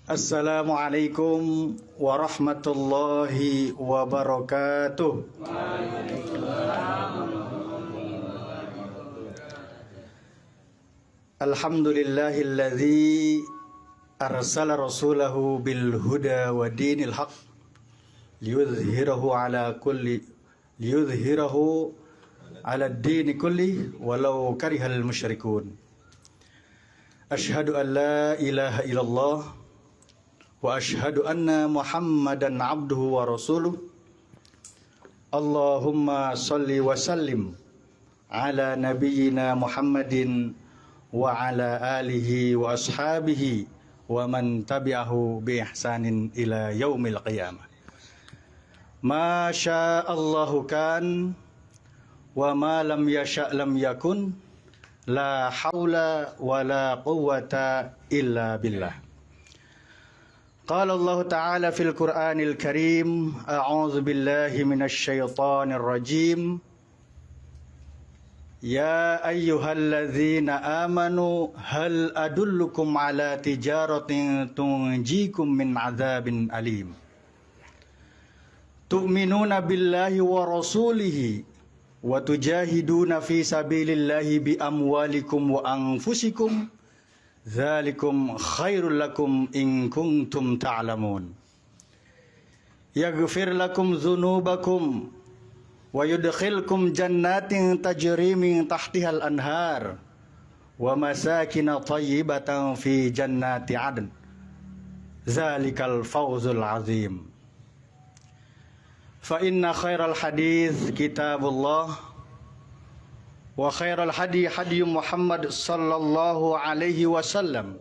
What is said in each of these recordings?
Assalamualaikum warahmatullahi wabarakatuh. Alhamdulillahilladzi arsala rasulahu bil huda wa dinil haq liyudhhirahu ala dini kulli walau karihal musyrikun. Asyhadu an la ilaha illallah wa ashhadu anna Muhammadan abduhu wa rasuluh. Allahumma salli wa sallim ala nabiyyina Muhammadin wa ala alihi wa ashabihi wa man tabi'ahu bi ihsanin ila yaumil qiyamah. Ma sya'allahu kan wa ma lam yasha' lam yakun, la haula wa la quwwata illa billah. Qala Allah Ta'ala fil Qur'anil Karim, a'udzu billahi minasy syaithanir rajim. Ya ayyuhalladzina amanu hal adullukum ala tijaratin tunjikum min adzabin alim. Tu'minuna billahi wa rasulihi wa tujahiduna fi sabilillahi bi amwalikum wa anfusikum. Dzalikum khairul lakum in kuntum ta'lamun. Yaghfir lakum dzunubakum wa yudkhilkum jannatin tajri min tahtihal anhar wa masakin thayyibatan fi jannati 'adn. Dzalikal fawzul 'azim. Fa inna khairal hadits kitabullah wa khairal hadi hadi Muhammad sallallahu alaihi wasallam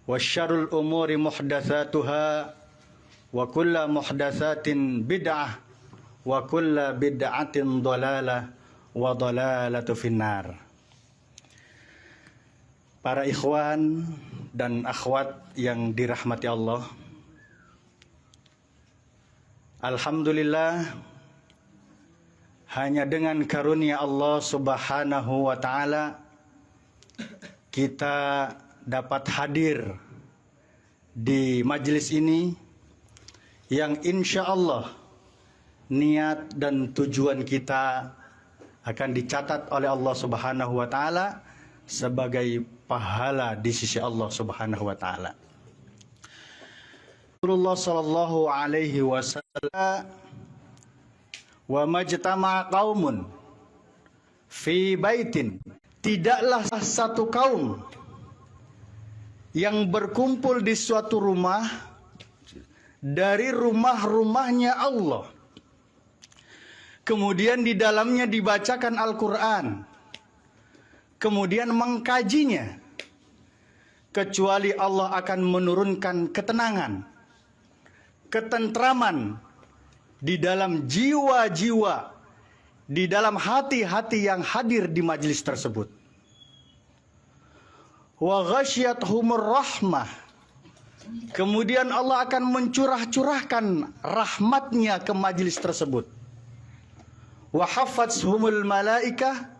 wa syarrul umuri muhdatsatuha wa kullu muhdatsatin bid'ah wa kullu bid'atin dhalalah wa dhalalatu finnar. Para ikhwan dan akhwat yang dirahmati Allah, alhamdulillah, hanya dengan karunia Allah Subhanahu wa Ta'ala kita dapat hadir di majelis ini yang insya Allah niat dan tujuan kita akan dicatat oleh Allah Subhanahu wa Ta'ala sebagai pahala di sisi Allah Subhanahu wa Ta'ala. Rasulullah sallallahu alaihi wasallam, wa majtama'a qaumun fi baitin, tidaklah satu kaum yang berkumpul di suatu rumah dari rumah-rumahnya Allah, kemudian di dalamnya dibacakan Al-Quran, kemudian mengkajinya, kecuali Allah akan menurunkan ketenangan, ketentraman di dalam jiwa-jiwa, di dalam hati-hati yang hadir di majelis tersebut. Wa ghasyiyatuhumur rahmah, kemudian Allah akan mencurahkan rahmatnya ke majelis tersebut. Wa haffathumul malaikah,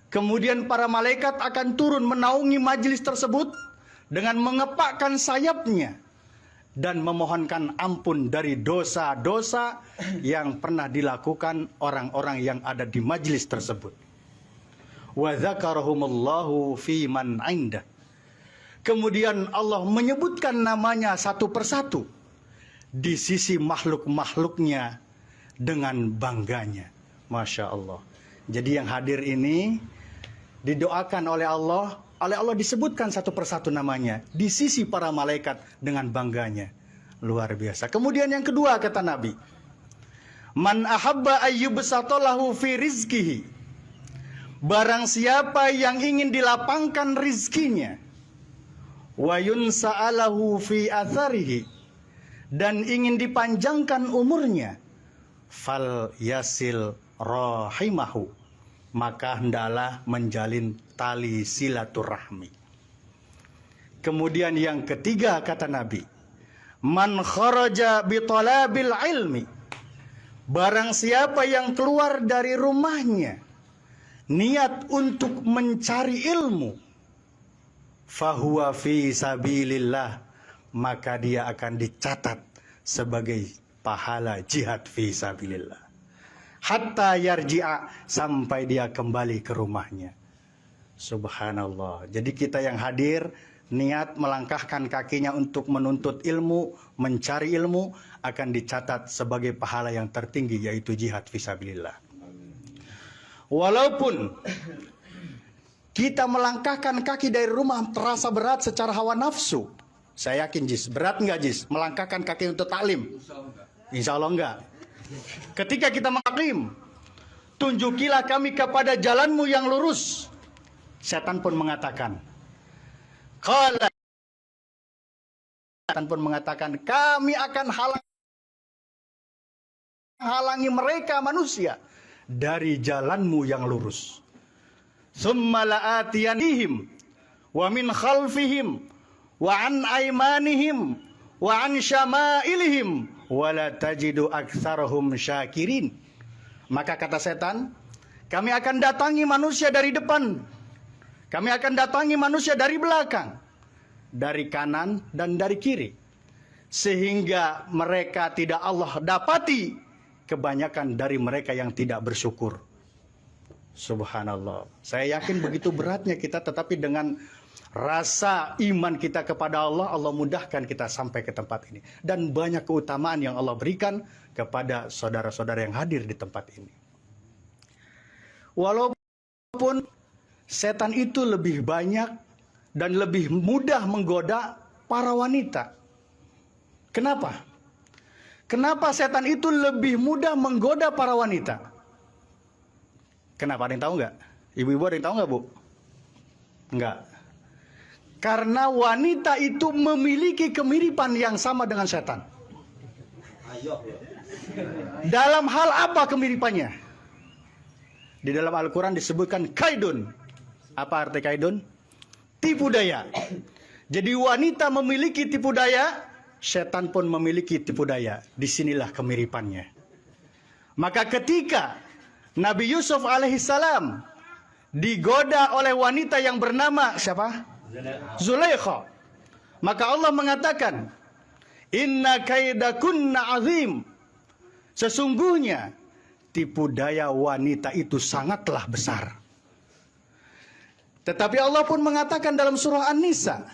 kemudian para malaikat akan turun menaungi majelis tersebut dengan mengepakkan sayapnya dan memohonkan ampun dari dosa-dosa yang pernah dilakukan orang-orang yang ada di majelis tersebut. Wa dzakarahumullahu fi man 'indah, kemudian Allah menyebutkan namanya satu persatu di sisi makhluk-makhluknya dengan bangganya. Masya Allah. Jadi yang hadir ini didoakan oleh Allah disebutkan satu persatu namanya di sisi para malaikat dengan bangganya. Luar biasa. Kemudian yang kedua kata Nabi, man ahabba ayyubsatalahu fi rizkihi, barang siapa yang ingin dilapangkan rizkinya, wa yunsa'alahu fi atharihi, dan ingin dipanjangkan umurnya, fal yasil rahimahu, maka hendaklah menjalin tali silaturahmi. Kemudian yang ketiga kata Nabi, man kharaja bi talabil ilmi, barang siapa yang keluar dari rumahnya niat untuk mencari ilmu, fahuwa fi sabilillah, maka dia akan dicatat sebagai pahala jihad fisabilillah. Hatta yarji'a, sampai dia kembali ke rumahnya. Subhanallah. Jadi kita yang hadir, niat melangkahkan kakinya untuk menuntut ilmu, mencari ilmu, akan dicatat sebagai pahala yang tertinggi, yaitu jihad fisabilillah. Walaupun kita melangkahkan kaki dari rumah terasa berat secara hawa nafsu. Saya yakin Jis, berat nggak Jis melangkahkan kaki untuk taklim? Insya Allah enggak. Ketika kita mengtaklim, tunjukilah kami kepada jalanmu yang lurus. Setan pun mengatakan, setan pun mengatakan, kami akan halangi mereka manusia dari jalanmu yang lurus. Tsumma la'atiyanihim wa min khalfihim wa an aymanihim wa an syama'ilihim wa la tajidu aktsarahum syakirin. Maka kata setan, kami akan datangi manusia dari depan, kami akan datangi manusia dari belakang, dari kanan dan dari kiri, sehingga mereka tidak Allah dapati kebanyakan dari mereka yang tidak bersyukur. Subhanallah. Saya yakin begitu beratnya kita, tetapi dengan rasa iman kita kepada Allah, Allah mudahkan kita sampai ke tempat ini. Dan banyak keutamaan yang Allah berikan kepada saudara-saudara yang hadir di tempat ini. Walaupun setan itu lebih banyak dan lebih mudah menggoda para wanita. Kenapa? Kenapa setan itu lebih mudah menggoda para wanita? Kenapa? Ada yang tahu nggak? Ibu-ibu ada yang tahu nggak, Bu? Enggak. Karena wanita itu memiliki kemiripan yang sama dengan setan. Dalam hal apa kemiripannya? Di dalam Al-Quran disebutkan kaidun. Apa arti kaidun? Tipu daya. Jadi wanita memiliki tipu daya, setan pun memiliki tipu daya. Disinilah kemiripannya. Maka ketika Nabi Yusuf alaihissalam digoda oleh wanita yang bernama siapa? Zulaikha. Maka Allah mengatakan, inna kaidakunna azim. Sesungguhnya tipu daya wanita itu sangatlah besar. Tetapi Allah pun mengatakan dalam surah An-Nisa,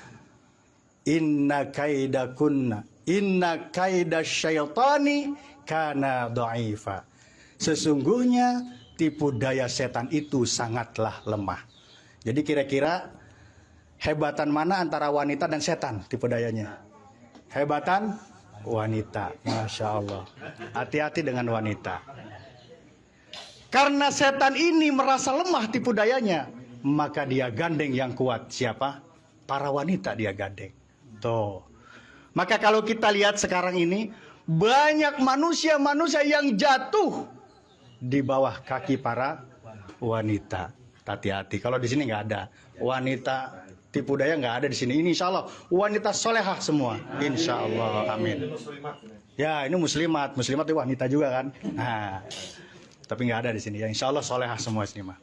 inna kaidakunna, inna kaidasyaitani kana dha'ifa. Sesungguhnya tipu daya setan itu sangatlah lemah. Jadi kira-kira hebatan mana antara wanita dan setan tipu dayanya? Hebatan wanita. Masya Allah. Hati-hati dengan wanita. Karena setan ini merasa lemah tipu dayanya, maka dia gandeng yang kuat. Siapa? Para wanita dia gandeng. Tuh. Maka kalau kita lihat sekarang ini, banyak manusia-manusia yang jatuh di bawah kaki para wanita. Hati-hati. Kalau di sini nggak ada wanita tipu daya, nggak ada di sini. Ini insya Allah wanita solehah semua. Insya Allah. Amin. Ya, ini muslimat. Muslimat itu wanita juga kan. Nah, tapi nggak ada di sini. Ya, insya Allah solehah semua sini mah.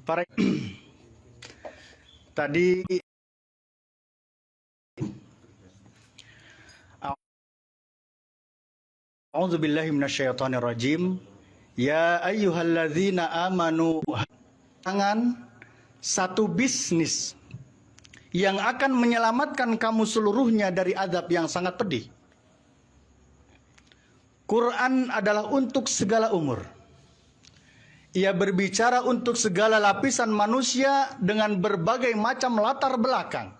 Para tadi A'udzubillahi minasyaitonirrajim. Ya ayyuhalladzina amanu, jangan satu bisnis yang akan menyelamatkan kamu seluruhnya dari azab yang sangat pedih. Quran adalah untuk segala umur. Ia berbicara untuk segala lapisan manusia dengan berbagai macam latar belakang.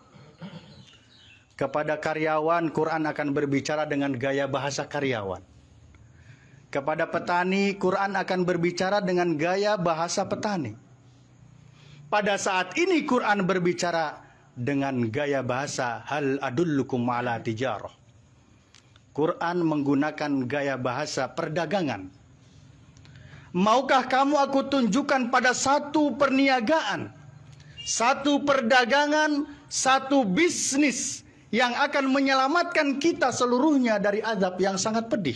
Kepada karyawan, Quran akan berbicara dengan gaya bahasa karyawan. Kepada petani, Quran akan berbicara dengan gaya bahasa petani. Pada saat ini Quran berbicara dengan gaya bahasa hal adullukum ala tijarah. Quran menggunakan gaya bahasa perdagangan. Maukah kamu aku tunjukkan pada satu perniagaan, satu perdagangan, satu bisnis yang akan menyelamatkan kita seluruhnya dari azab yang sangat pedih?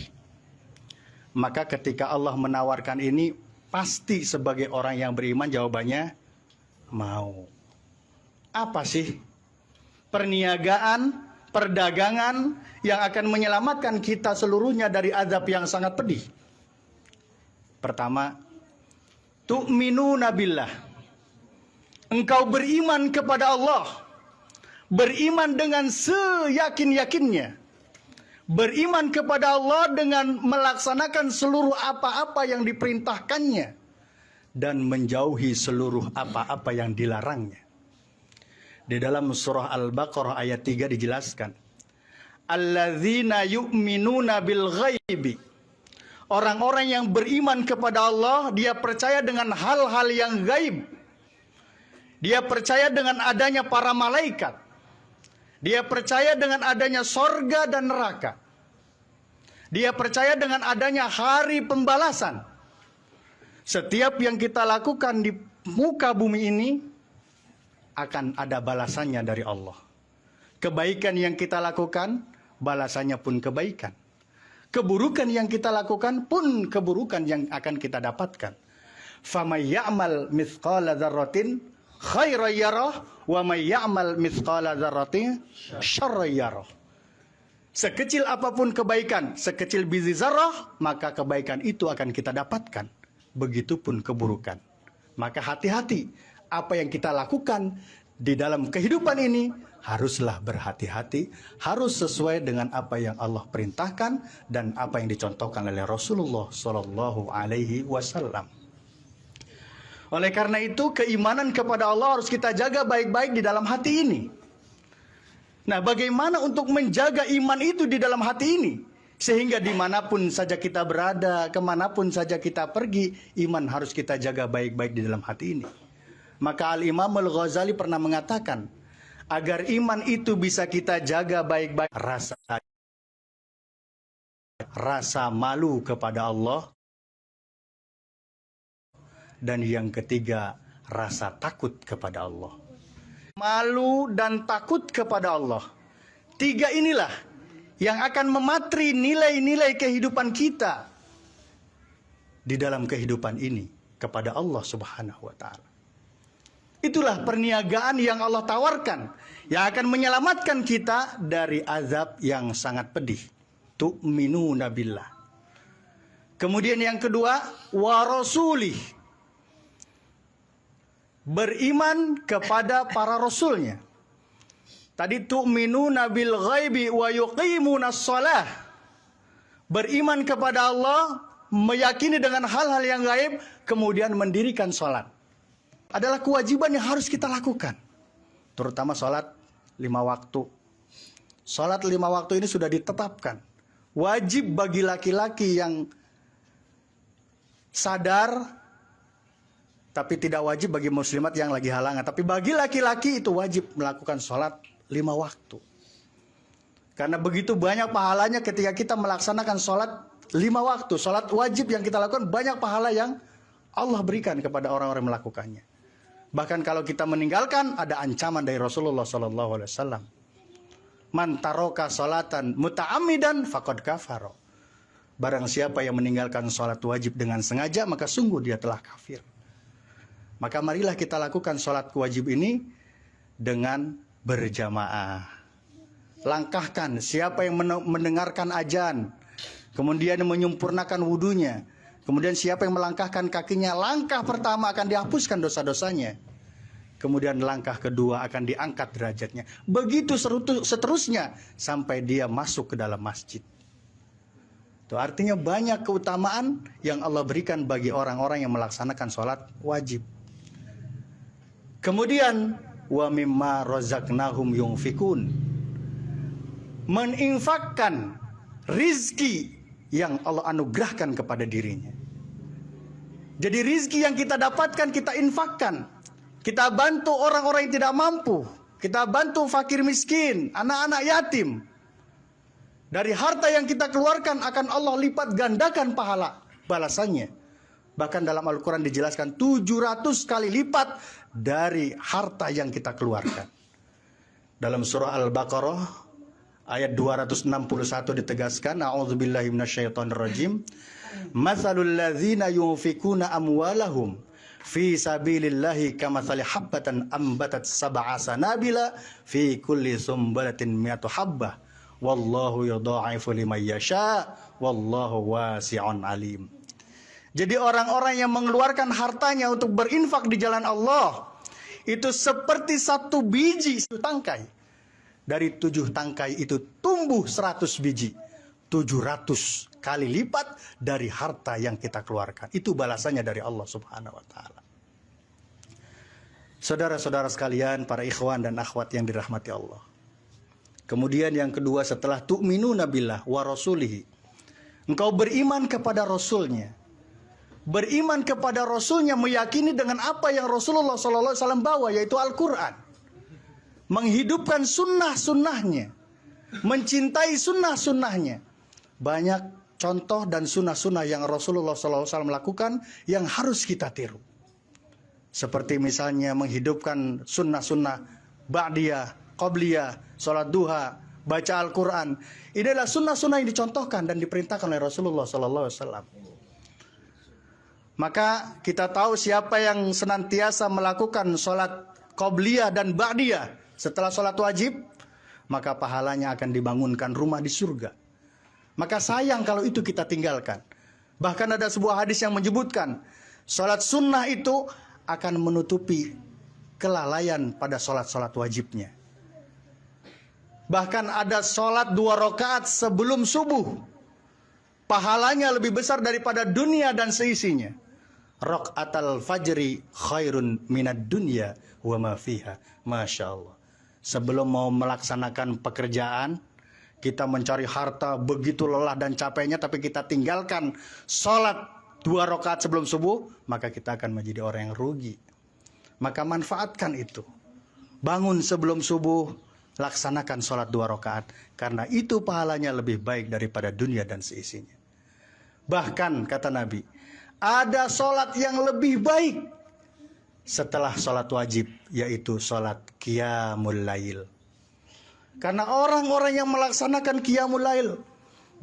Maka ketika Allah menawarkan ini, pasti sebagai orang yang beriman jawabannya mau. Apa sih perniagaan, perdagangan yang akan menyelamatkan kita seluruhnya dari azab yang sangat pedih. Pertama, tu'minuna billah. Engkau beriman kepada Allah. Beriman dengan seyakin-yakinnya. Beriman kepada Allah dengan melaksanakan seluruh apa-apa yang diperintahkannya dan menjauhi seluruh apa-apa yang dilarangnya. Di dalam surah Al-Baqarah ayat 3 dijelaskan, alladzina yu'minuna bil ghaibi. Orang-orang yang beriman kepada Allah, dia percaya dengan hal-hal yang gaib. Dia percaya dengan adanya para malaikat. Dia percaya dengan adanya sorga dan neraka. Dia percaya dengan adanya hari pembalasan. Setiap yang kita lakukan di muka bumi ini akan ada balasannya dari Allah. Kebaikan yang kita lakukan, balasannya pun kebaikan. Keburukan yang kita lakukan pun keburukan yang akan kita dapatkan. Famay ya'mal mithqala dzarratin khairan yarah wa may ya'mal mithqala dzarratin syarran yarah. Sekecil apapun kebaikan, sekecil biji zarah, maka kebaikan itu akan kita dapatkan. Begitupun keburukan. Maka hati-hati, apa yang kita lakukan di dalam kehidupan ini haruslah berhati-hati, harus sesuai dengan apa yang Allah perintahkan dan apa yang dicontohkan oleh Rasulullah Shallallahu Alaihi Wasallam. Oleh karena itu, keimanan kepada Allah harus kita jaga baik-baik di dalam hati ini. Nah, bagaimana untuk menjaga iman itu di dalam hati ini? Sehingga dimanapun saja kita berada, kemanapun saja kita pergi, iman harus kita jaga baik-baik di dalam hati ini. Maka Al-Imam Al-Ghazali pernah mengatakan, agar iman itu bisa kita jaga baik-baik, rasa malu kepada Allah. Dan yang ketiga, rasa takut kepada Allah. Malu dan takut kepada Allah. Tiga inilah yang akan mematri nilai-nilai kehidupan kita di dalam kehidupan ini kepada Allah Subhanahu wa Ta'ala. Itulah perniagaan yang Allah tawarkan, yang akan menyelamatkan kita dari azab yang sangat pedih. Tu'minuna billah. Kemudian yang kedua, wa rasulih. Beriman kepada para rasulnya. Tadi tu'minuna bil ghaibi wa yuqimunas shalah. Beriman kepada Allah, meyakini dengan hal-hal yang gaib, kemudian mendirikan sholat. Adalah kewajiban yang harus kita lakukan. Terutama sholat 5 waktu. Sholat 5 waktu ini sudah ditetapkan. Wajib bagi laki-laki yang sadar, tapi tidak wajib bagi muslimat yang lagi halangan. Tapi bagi laki-laki itu wajib melakukan sholat 5 waktu. Karena begitu banyak pahalanya ketika kita melaksanakan sholat 5 waktu. Sholat wajib yang kita lakukan banyak pahala yang Allah berikan kepada orang-orang yang melakukannya. Bahkan kalau kita meninggalkan, ada ancaman dari Rasulullah SAW. Man taroka sholatan muta'amidan faqad kafaro. Barang siapa yang meninggalkan sholat wajib dengan sengaja, maka sungguh dia telah kafir. Maka marilah kita lakukan sholat wajib ini dengan berjamaah. Langkahkan siapa yang mendengarkan azan, kemudian menyempurnakan wudunya, kemudian siapa yang melangkahkan kakinya, langkah pertama akan dihapuskan dosa-dosanya. Kemudian langkah kedua akan diangkat derajatnya. Begitu seterusnya sampai dia masuk ke dalam masjid. Itu artinya banyak keutamaan yang Allah berikan bagi orang-orang yang melaksanakan sholat wajib. Kemudian wa mimma razaqnahum yunfikun. Meninfakkan rizki yang Allah anugerahkan kepada dirinya. Jadi rizki yang kita dapatkan kita infakkan. Kita bantu orang-orang yang tidak mampu. Kita bantu fakir miskin, anak-anak yatim. Dari harta yang kita keluarkan akan Allah lipat gandakan pahala balasannya. Bahkan dalam Al-Quran dijelaskan 700 kali lipat dari harta yang kita keluarkan. Dalam surah Al-Baqarah ayat 261 ditegaskan, a'udzubillahi minasyaitonirrajim, matsalul ladzina yunfikuna amwalahum fi sabilillahi kamathali habbatan ambatat sab'a sanabila fi kulli sumbalatin mi'atu habbah wallahu yudha'ifu liman yasha wallahu wasi'un alim. Jadi orang-orang yang mengeluarkan hartanya untuk berinfak di jalan Allah itu seperti satu biji tangkai. Dari 7 tangkai itu tumbuh 100 biji. 700 kali lipat dari harta yang kita keluarkan. Itu balasannya dari Allah Subhanahu wa taala. Saudara-saudara sekalian, para ikhwan dan akhwat yang dirahmati Allah. Kemudian yang kedua, setelah tu'minuna billah wa rasulihi, engkau beriman kepada Rasulnya. Beriman kepada Rasulnya, meyakini dengan apa yang Rasulullah SAW bawa, yaitu Al-Quran. Menghidupkan sunnah-sunnahnya. Mencintai sunnah-sunnahnya. Banyak contoh dan sunnah-sunnah yang Rasulullah SAW lakukan yang harus kita tiru. Seperti misalnya menghidupkan sunnah-sunnah ba'diyah, qabliyah, sholat duha, baca Al-Quran. Ini adalah sunnah-sunnah yang dicontohkan dan diperintahkan oleh Rasulullah SAW. Maka kita tahu siapa yang senantiasa melakukan sholat qabliyah dan ba'diyah setelah sholat wajib, maka pahalanya akan dibangunkan rumah di surga. Maka sayang kalau itu kita tinggalkan. Bahkan ada sebuah hadis yang menyebutkan sholat sunnah itu akan menutupi kelalaian pada sholat-sholat wajibnya. Bahkan ada sholat 2 rakaat sebelum subuh, pahalanya lebih besar daripada dunia dan seisinya. Rakaatul fajri khairun minad dunya wa ma fiha. Masya Allah. Sebelum mau melaksanakan pekerjaan, kita mencari harta begitu lelah dan capeknya, tapi kita tinggalkan sholat 2 rakaat sebelum subuh, maka kita akan menjadi orang yang rugi. Maka manfaatkan itu. Bangun sebelum subuh, laksanakan sholat 2 rakaat, karena itu pahalanya lebih baik daripada dunia dan seisinya. Bahkan kata Nabi, ada sholat yang lebih baik setelah sholat wajib, yaitu sholat qiyamul lail. Karena orang-orang yang melaksanakan qiyamul lail,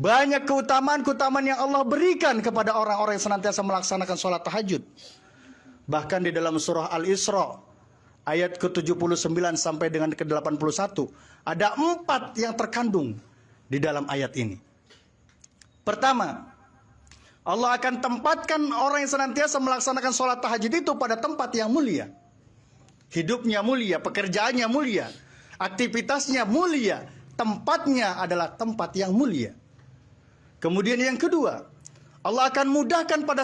banyak keutamaan-keutamaan yang Allah berikan kepada orang-orang yang senantiasa melaksanakan sholat tahajud. Bahkan di dalam surah Al-Isra ayat ke-79 sampai dengan ke-81 ada 4 yang terkandung di dalam ayat ini. Pertama, Allah akan tempatkan orang yang senantiasa melaksanakan sholat tahajud itu pada tempat yang mulia. Hidupnya mulia, pekerjaannya mulia, aktivitasnya mulia, tempatnya adalah tempat yang mulia. Kemudian yang kedua, Allah akan mudahkan pada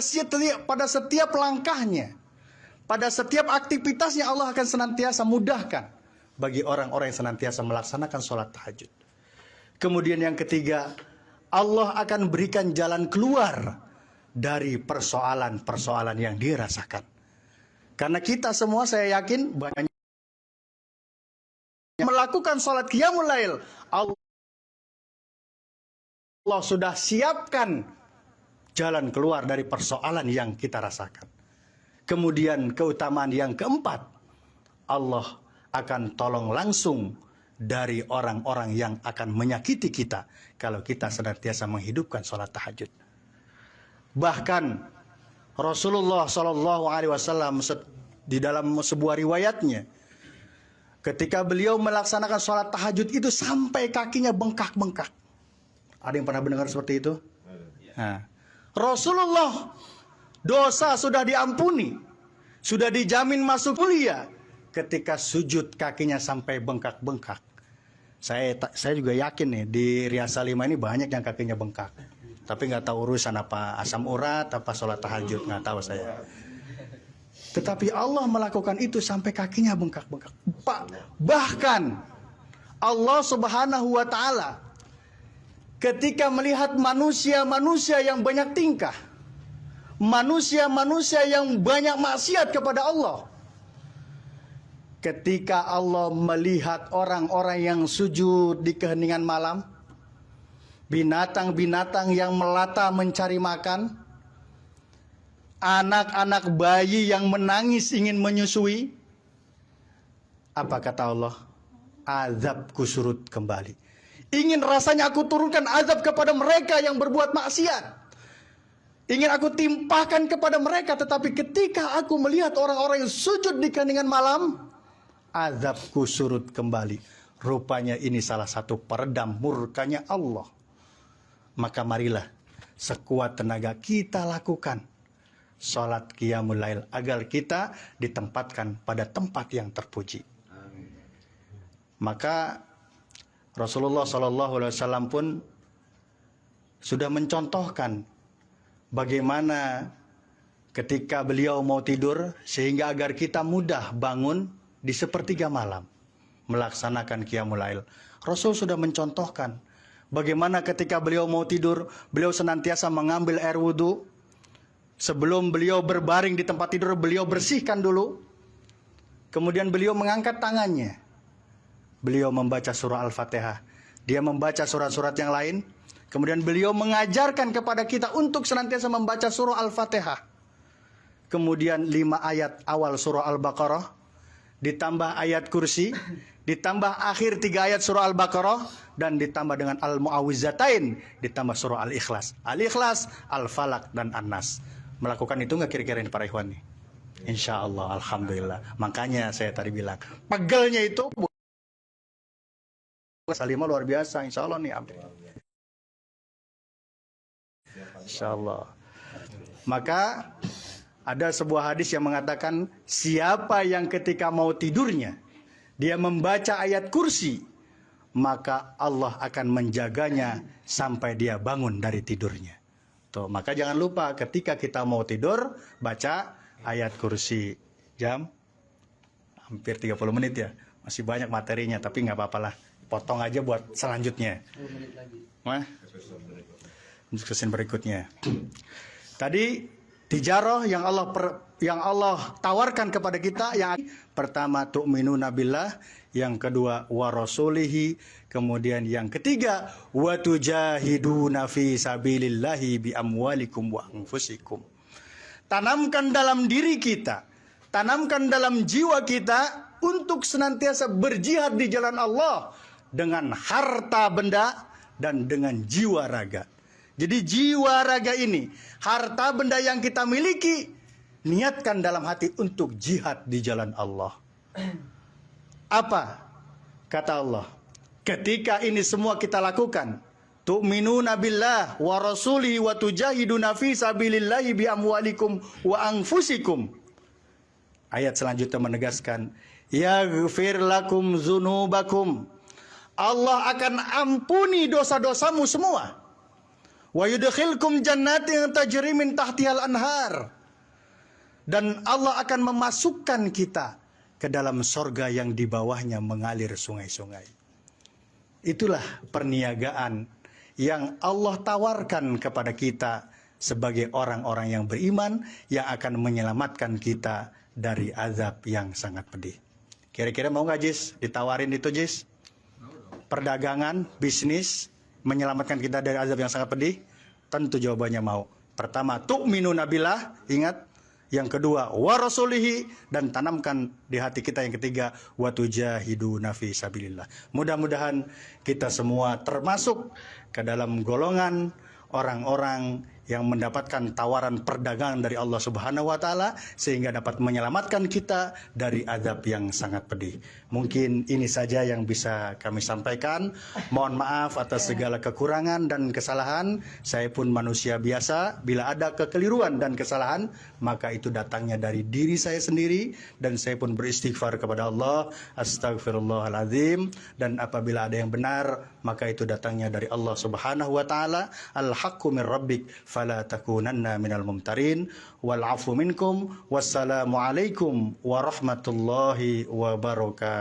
setiap langkahnya, pada setiap aktivitasnya Allah akan senantiasa mudahkan bagi orang-orang yang senantiasa melaksanakan sholat tahajud. Kemudian yang ketiga, Allah akan berikan jalan keluar dari persoalan-persoalan yang dirasakan. Karena kita semua, saya yakin, banyak melakukan sholat qiyamul lail, Allah sudah siapkan jalan keluar dari persoalan yang kita rasakan. Kemudian keutamaan yang keempat, Allah akan tolong langsung dari orang-orang yang akan menyakiti kita kalau kita senantiasa menghidupkan sholat tahajud. Bahkan Rasulullah SAW di dalam sebuah riwayatnya, ketika beliau melaksanakan sholat tahajud itu sampai kakinya bengkak-bengkak. Ada yang pernah mendengar seperti itu? Nah, Rasulullah dosa sudah diampuni, sudah dijamin masuk mulia. Ketika sujud kakinya sampai bengkak-bengkak. Saya juga yakin nih di Riyadh 5 ini banyak yang kakinya bengkak. Tapi nggak tahu urusan apa asam urat, apa sholat tahajud, nggak tahu saya. Tetapi Allah melakukan itu sampai kakinya bengkak-bengkak. Bahkan Allah Subhanahu wa Ta'ala ketika melihat manusia-manusia yang banyak tingkah, manusia-manusia yang banyak maksiat kepada Allah, ketika Allah melihat orang-orang yang sujud di keheningan malam, binatang-binatang yang melata mencari makan, anak-anak bayi yang menangis ingin menyusui, apa kata Allah? Azabku surut kembali. Ingin rasanya aku turunkan azab kepada mereka yang berbuat maksiat. ingin aku timpahkan kepada mereka, tetapi ketika aku melihat orang-orang yang sujud di keheningan malam, azabku surut kembali. Rupanya ini salah satu peredam murkanya Allah. Maka marilah sekuat tenaga kita lakukan sholat qiyamul lail agar kita ditempatkan pada tempat yang terpuji. Maka Rasulullah SAW pun sudah mencontohkan bagaimana ketika beliau mau tidur sehingga agar kita mudah bangun di sepertiga malam melaksanakan qiyamul lail. Rasul sudah mencontohkan bagaimana ketika beliau mau tidur, beliau senantiasa mengambil air wudhu. Sebelum beliau berbaring di tempat tidur, beliau bersihkan dulu. Kemudian beliau mengangkat tangannya. Beliau membaca surah Al-Fatihah. Dia membaca surat-surat yang lain. Kemudian beliau mengajarkan kepada kita untuk senantiasa membaca surah Al-Fatihah. Kemudian 5 ayat awal surah Al-Baqarah, ditambah ayat kursi, ditambah akhir 3 ayat surah Al-Baqarah, dan ditambah dengan Al-Mu'awwizatain, ditambah surah Al-Ikhlas. Al-Ikhlas, Al-Falaq, dan An-Nas. Melakukan itu nggak kira-kira ini para ikhwan nih? Insya Allah, Alhamdulillah. Makanya saya tadi bilang, pegelnya itu salimah luar biasa. Insya Allah nih. Insya Allah. Maka ada sebuah hadis yang mengatakan, siapa yang ketika mau tidurnya dia membaca ayat kursi, maka Allah akan menjaganya sampai dia bangun dari tidurnya. Tuh, maka jangan lupa ketika kita mau tidur baca ayat kursi. Jam hampir 30 menit ya. Masih banyak materinya, tapi nggak apa-apalah. Potong aja buat selanjutnya. 10 menit lagi. Diskusi berikutnya. Tadi tijarah yang Allah tawarkan kepada kita, yang pertama tu'minuna billah, yang kedua wa rasulihi, kemudian yang ketiga wa tujahiduna fi sabilillahi bi amwalikum wa anfusikum. Tanamkan dalam diri kita, tanamkan dalam jiwa kita untuk senantiasa berjihad di jalan Allah dengan harta benda dan dengan jiwa raga. Jadi jiwa raga ini, harta benda yang kita miliki, niatkan dalam hati untuk jihad di jalan Allah. Apa kata Allah? Ketika ini semua kita lakukan, tu'minuna billah wa rasulihi wa tujahiduna fi sabilillahi bi amwalikum wa anfusikum. Ayat selanjutnya menegaskan, yaghfir lakum dzunubakum. Allah akan ampuni dosa-dosamu semua. Wa yudkhilkum jannatin tajri min tahtihal anhar. Dan Allah akan memasukkan kita ke dalam sorga yang di bawahnya mengalir sungai-sungai. Itulah perniagaan yang Allah tawarkan kepada kita sebagai orang-orang yang beriman, yang akan menyelamatkan kita dari azab yang sangat pedih. Kira-kira mau nggak Jis ditawarin itu Jis? Perdagangan, bisnis, menyelamatkan kita dari azab yang sangat pedih? Tentu jawabannya mau. Pertama, tu'minuna billah, ingat. Yang kedua, wa rasulihi, dan tanamkan di hati kita yang ketiga, wa tujahiduna fi sabilillah. Mudah-mudahan kita semua termasuk ke dalam golongan orang-orang yang mendapatkan tawaran perdagangan dari Allah Subhanahu wa taala sehingga dapat menyelamatkan kita dari azab yang sangat pedih. Mungkin ini saja yang bisa kami sampaikan. Mohon maaf atas segala kekurangan dan kesalahan. Saya pun manusia biasa. Bila ada kekeliruan dan kesalahan, maka itu datangnya dari diri saya sendiri, dan saya pun beristighfar kepada Allah. Astagfirullahaladzim. Dan apabila ada yang benar, maka itu datangnya dari Allah Subhanahu wa taala. Al-haqqu min rabbik fala takunanna minal mumtarin. Wal afu minkum. Wassalamualaikum warahmatullahi wabarakatuh.